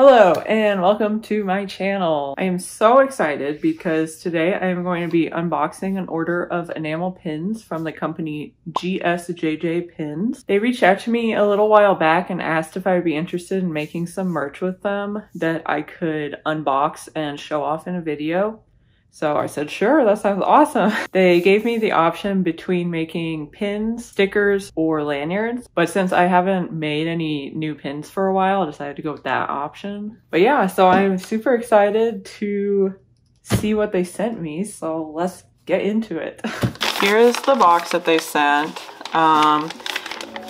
Hello and welcome to my channel. I am so excited because today I am going to be unboxing an order of enamel pins from the company GSJJ Pins. They reached out to me a little while back and asked if I would be interested in making some merch with them that I could unbox and show off in a video. So I said, sure, that sounds awesome. They gave me the option between making pins, stickers, or lanyards. But since I haven't made any new pins for a while, I decided to go with that option. But yeah, so I'm super excited to see what they sent me. So let's get into it. Here's the box that they sent.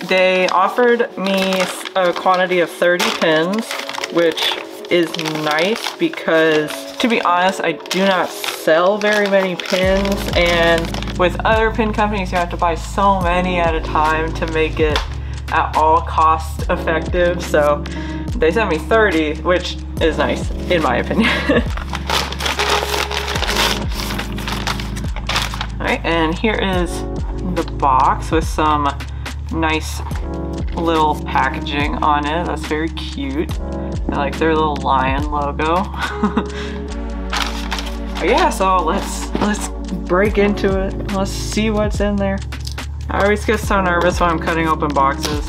They offered me a quantity of 30 pins, which is nice because, to be honest, I do not sell very many pins, and with other pin companies you have to buy so many at a time to make it at all cost effective. So they sent me 30, which is nice in my opinion. Alright, and here is the box with some nice little packaging on it. That's very cute. I like their little lion logo. Yeah, so let's break into it. Let's see what's in there. I always get so nervous when I'm cutting open boxes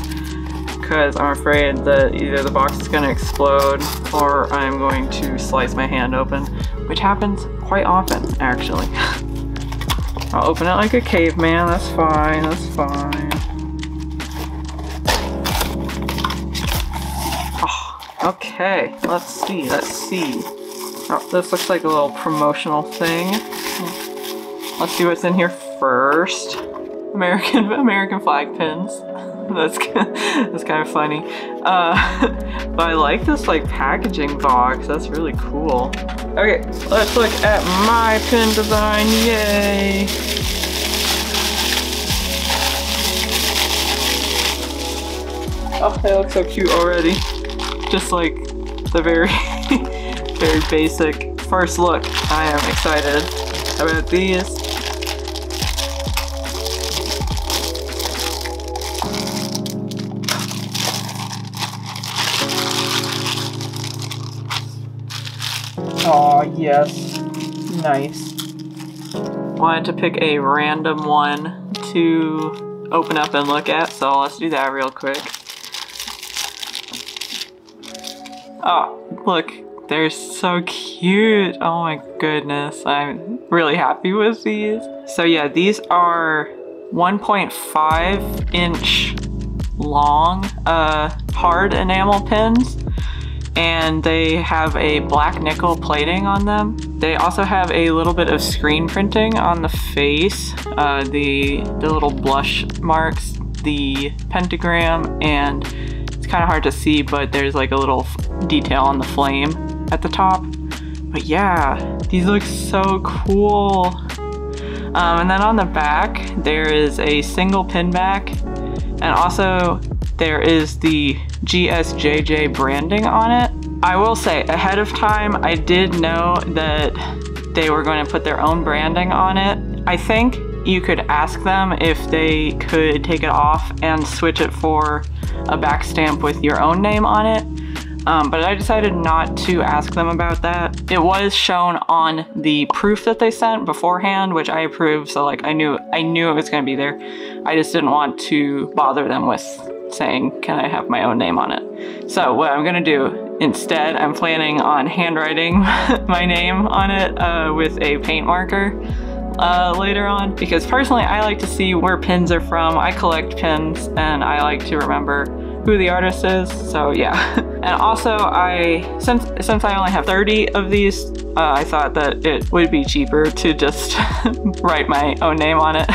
because I'm afraid that either the box is going to explode or I'm going to slice my hand open, which happens quite often actually. I'll open it like a caveman. That's fine, that's fine. Okay, let's see. Oh, this looks like a little promotional thing. Let's see what's in here first. American flag pins. That's kind of funny. But I like this like packaging box. That's really cool. Okay, let's look at my pin design. Yay! Oh, they look so cute already. Just like the very basic first look. I am excited about these. Oh yes, nice. Wanted to pick a random one to open up and look at, so let's do that real quick. Oh, look, they're so cute. Oh my goodness, I'm really happy with these. So yeah, these are 1.5 inch long hard enamel pins, and they have a black nickel plating on them. They also have a little bit of screen printing on the face, the little blush marks, the pentagram, and it's kind of hard to see, but there's like a little detail on the flame at the top. But yeah, these look so cool. And then on the back there is a single pin back, and also there is the GSJJ branding on it. I will say ahead of time I did know that they were going to put their own branding on it. I think you could ask them if they could take it off and switch it for a back stamp with your own name on it. But I decided not to ask them about that. It was shown on the proof that they sent beforehand, which I approved, so like I knew it was gonna be there. I just didn't want to bother them with saying, can I have my own name on it? So what I'm gonna do instead, I'm planning on handwriting my name on it with a paint marker later on, because personally I like to see where pins are from. I collect pins and I like to remember who the artist is, so yeah. And also since I only have 30 of these, I thought that it would be cheaper to just write my own name on it.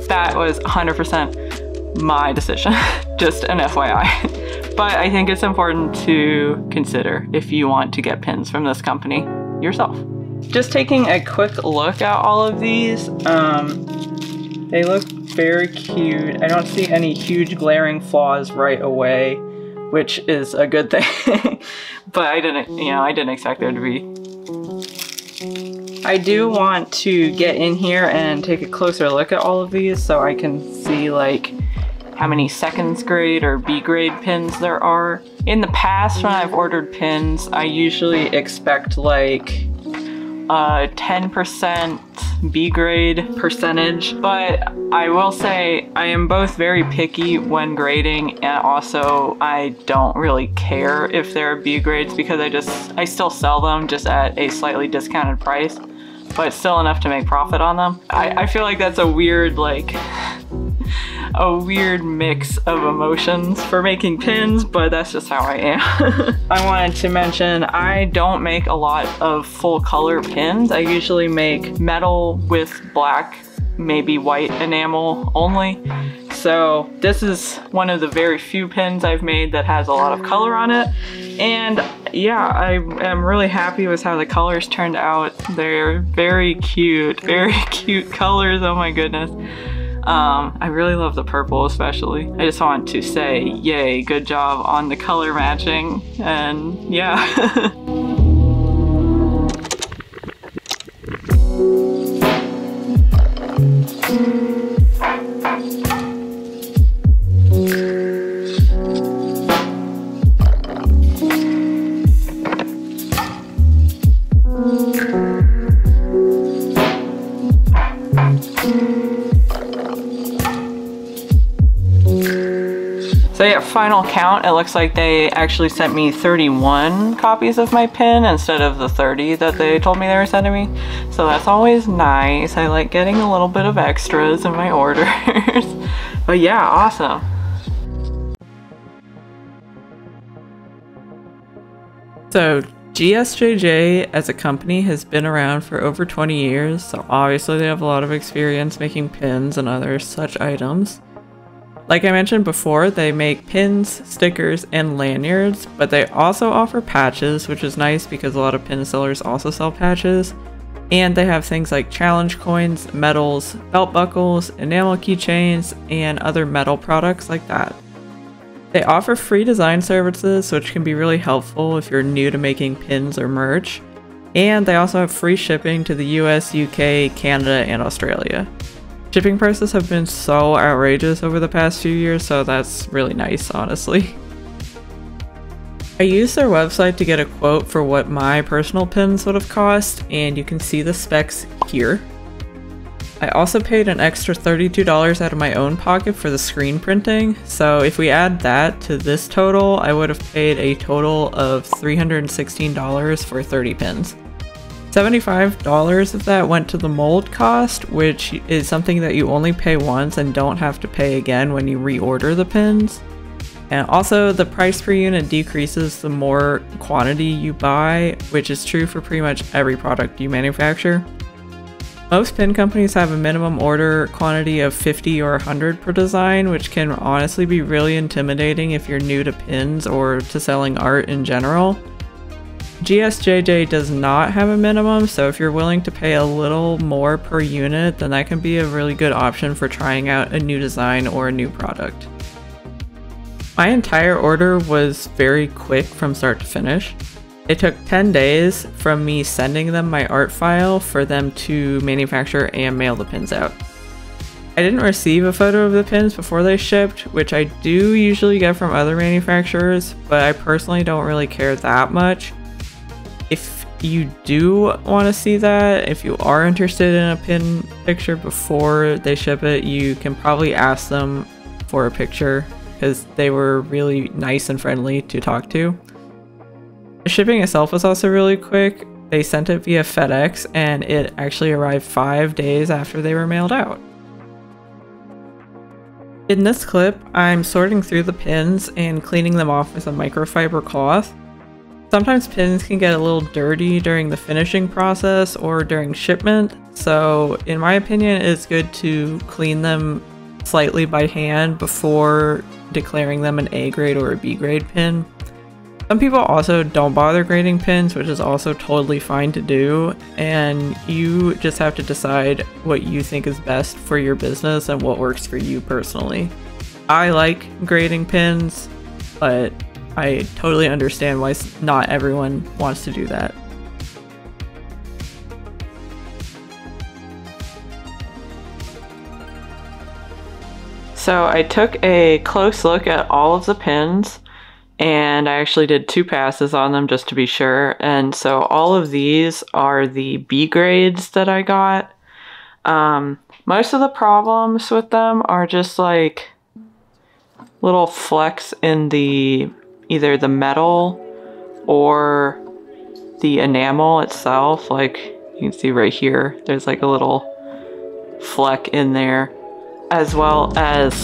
That was 100% my decision, just an FYI. But I think it's important to consider if you want to get pins from this company yourself. Just taking a quick look at all of these, they look very cute. I don't see any huge glaring flaws right away, which is a good thing. But I didn't expect there to be. I do want to get in here and take a closer look at all of these so I can see like how many seconds grade or B grade pins there are. In the past, when I've ordered pins, I usually expect like 10% B grade percentage, but I will say I am both very picky when grading, and also I don't really care if they're B grades because I still sell them just at a slightly discounted price, but still enough to make profit on them. I feel like that's a weird mix of emotions for making pins, but that's just how I am. I wanted to mention I don't make a lot of full color pins. I usually make metal with black, maybe white enamel only. So this is one of the very few pins I've made that has a lot of color on it. And yeah, I am really happy with how the colors turned out. They're very cute colors, oh my goodness. I really love the purple especially. I just want to say, yay, good job on the color matching, and yeah. So yeah, final count, it looks like they actually sent me 31 copies of my pin instead of the 30 that they told me they were sending me. So that's always nice. I like getting a little bit of extras in my orders. But yeah, awesome. So GSJJ as a company has been around for over 20 years, so obviously they have a lot of experience making pins and other such items. Like I mentioned before, they make pins, stickers, and lanyards, but they also offer patches, which is nice because a lot of pin sellers also sell patches. And they have things like challenge coins, medals, belt buckles, enamel keychains, and other metal products like that. They offer free design services, which can be really helpful if you're new to making pins or merch. And they also have free shipping to the US, UK, Canada, and Australia. Shipping prices have been so outrageous over the past few years, so that's really nice, honestly. I used their website to get a quote for what my personal pins would have cost, and you can see the specs here. I also paid an extra $32 out of my own pocket for the screen printing, so if we add that to this total, I would have paid a total of $316 for 30 pins. $75 of that went to the mold cost, which is something that you only pay once and don't have to pay again when you reorder the pins. And also the price per unit decreases the more quantity you buy, which is true for pretty much every product you manufacture. Most pin companies have a minimum order quantity of 50 or 100 per design, which can honestly be really intimidating if you're new to pins or to selling art in general. GSJJ does not have a minimum, so if you're willing to pay a little more per unit, then that can be a really good option for trying out a new design or a new product. My entire order was very quick from start to finish. It took 10 days from me sending them my art file for them to manufacture and mail the pins out. I didn't receive a photo of the pins before they shipped, which I do usually get from other manufacturers, but I personally don't really care that much. If you do want to see that, if you are interested in a pin picture before they ship it, you can probably ask them for a picture because they were really nice and friendly to talk to. The shipping itself was also really quick. They sent it via FedEx and it actually arrived 5 days after they were mailed out. In this clip, I'm sorting through the pins and cleaning them off with a microfiber cloth. Sometimes pins can get a little dirty during the finishing process or during shipment, so in my opinion it's good to clean them slightly by hand before declaring them an A grade or a B grade pin. Some people also don't bother grading pins, which is also totally fine to do, and you just have to decide what you think is best for your business and what works for you personally. I like grading pins, but I totally understand why not everyone wants to do that. So I took a close look at all of the pins, and I actually did 2 passes on them just to be sure. And so all of these are the B grades that I got. Most of the problems with them are just like little flecks in either the metal or the enamel itself. Like you can see right here, there's like a little fleck in there, as well as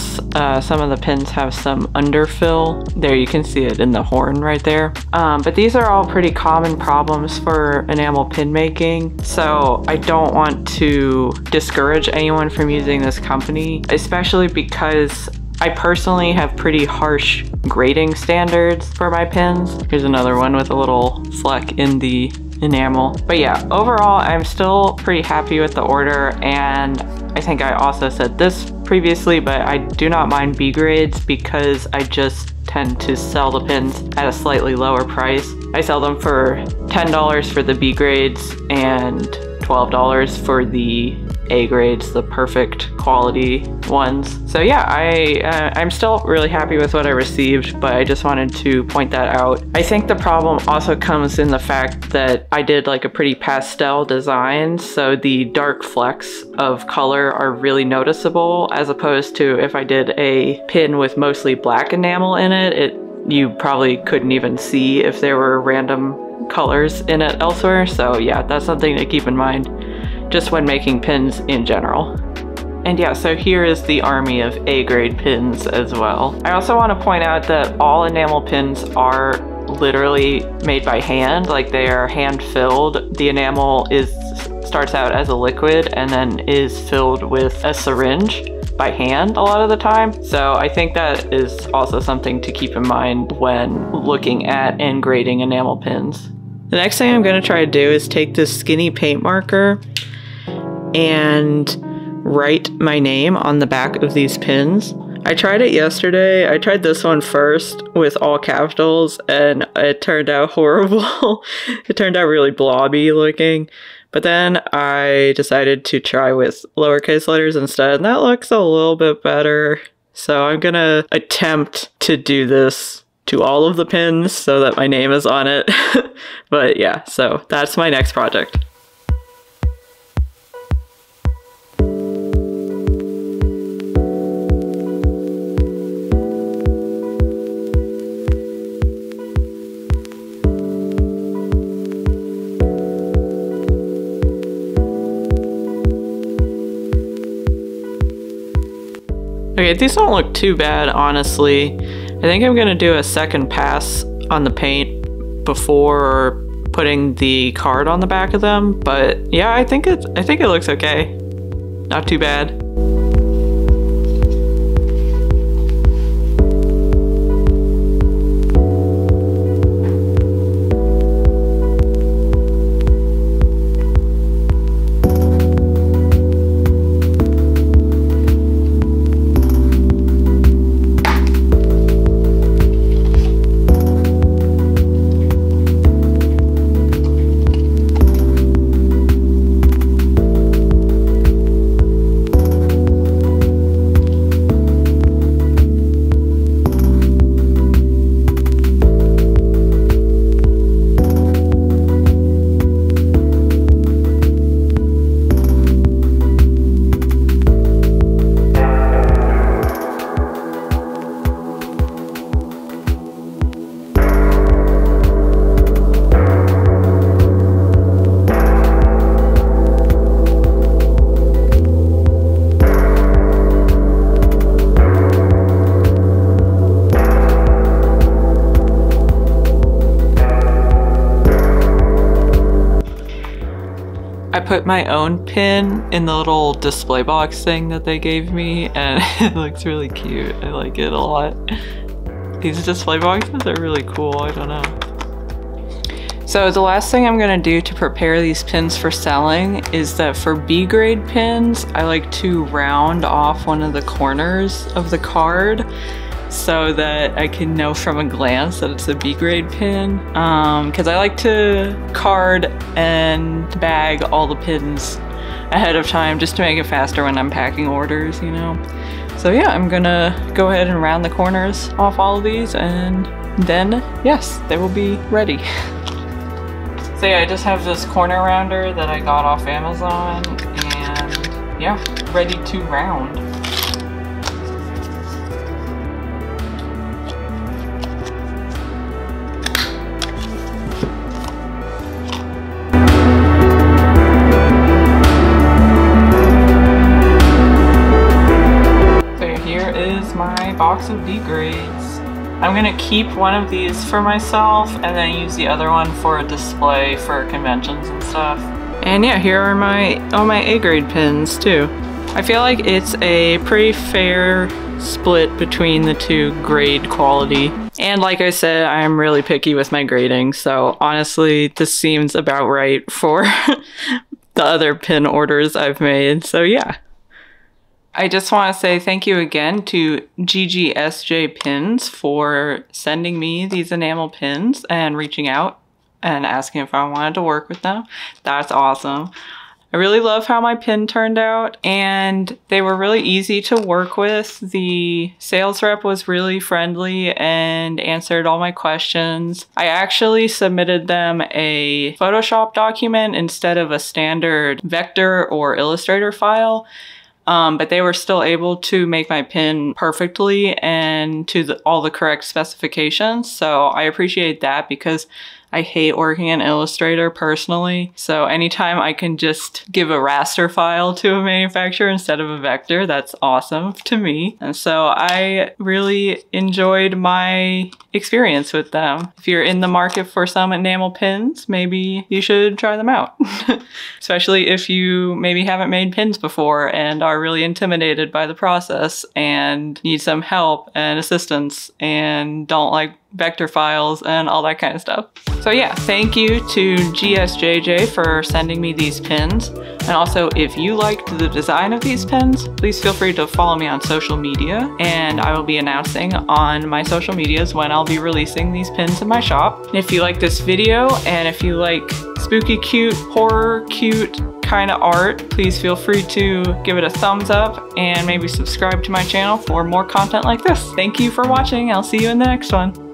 some of the pins have some underfill. There, you can see it in the horn right there. But these are all pretty common problems for enamel pin making, so I don't want to discourage anyone from using this company, especially because I personally have pretty harsh grading standards for my pins. Here's another one with a little fleck in the enamel. But yeah, overall, I'm still pretty happy with the order, and I think I also said this previously, but I do not mind B grades because I just tend to sell the pins at a slightly lower price. I sell them for $10 for the B grades and $12 for the A grades, the perfect quality ones. So yeah, I'm still really happy with what I received, but I just wanted to point that out. I think the problem also comes in the fact that I did like a pretty pastel design, so the dark flecks of color are really noticeable, as opposed to if I did a pin with mostly black enamel in it, you probably couldn't even see if there were random colors in it elsewhere. So yeah, that's something to keep in mind just when making pins in general. And yeah, so here is the army of A grade pins as well. I also want to point out that all enamel pins are literally made by hand, like they are hand filled. The enamel starts out as a liquid and then is filled with a syringe by hand a lot of the time. So I think that is also something to keep in mind when looking at and grading enamel pins. The next thing I'm going to try to do is take this skinny paint marker and write my name on the back of these pins. I tried it yesterday. I tried this one first with all capitals and it turned out horrible. It turned out really blobby looking. But then I decided to try with lowercase letters instead, and that looks a little bit better. So I'm gonna attempt to do this to all of the pins so that my name is on it. But yeah, so that's my next project. Okay, these don't look too bad, honestly. I think I'm gonna do a second pass on the paint before putting the card on the back of them, but yeah, I think it looks okay. Not too bad. Put my own pin in the little display box thing that they gave me, and it looks really cute. I like it a lot. These display boxes are really cool, I don't know. So the last thing I'm gonna do to prepare these pins for selling is that for B grade pins, I like to round off one of the corners of the card so that I can know from a glance that it's a B grade pin, because I like to card and bag all the pins ahead of time just to make it faster when I'm packing orders, you know. So yeah, I'm gonna go ahead and round the corners off all of these and then yes, they will be ready. So yeah, I just have this corner rounder that I got off Amazon, and yeah, ready to round. So here is my box of D grades. I'm gonna keep one of these for myself and then use the other one for a display for conventions and stuff. And yeah, here are all my A grade pins too. I feel like it's a pretty fair split between the two grade quality. And like I said, I'm really picky with my grading, so honestly, this seems about right for the other pin orders I've made, so yeah. I just want to say thank you again to GGSJ Pins for sending me these enamel pins and reaching out and asking if I wanted to work with them. That's awesome. I really love how my pin turned out, and they were really easy to work with. The sales rep was really friendly and answered all my questions. I actually submitted them a Photoshop document instead of a standard vector or Illustrator file. But they were still able to make my pin perfectly and to all the correct specifications. So I appreciate that because I hate working in Illustrator personally. So anytime I can just give a raster file to a manufacturer instead of a vector, that's awesome to me. And so I really enjoyed my experience with them. If you're in the market for some enamel pins, maybe you should try them out. Especially if you maybe haven't made pins before and are really intimidated by the process and need some help and assistance and don't like vector files and all that kind of stuff. So yeah, thank you to GSJJ for sending me these pins. And also, if you liked the design of these pins, please feel free to follow me on social media, and I will be announcing on my social medias when I'll be releasing these pins in my shop. And if you like this video, and if you like spooky cute, horror cute kind of art, please feel free to give it a thumbs up and maybe subscribe to my channel for more content like this. Thank you for watching. I'll see you in the next one.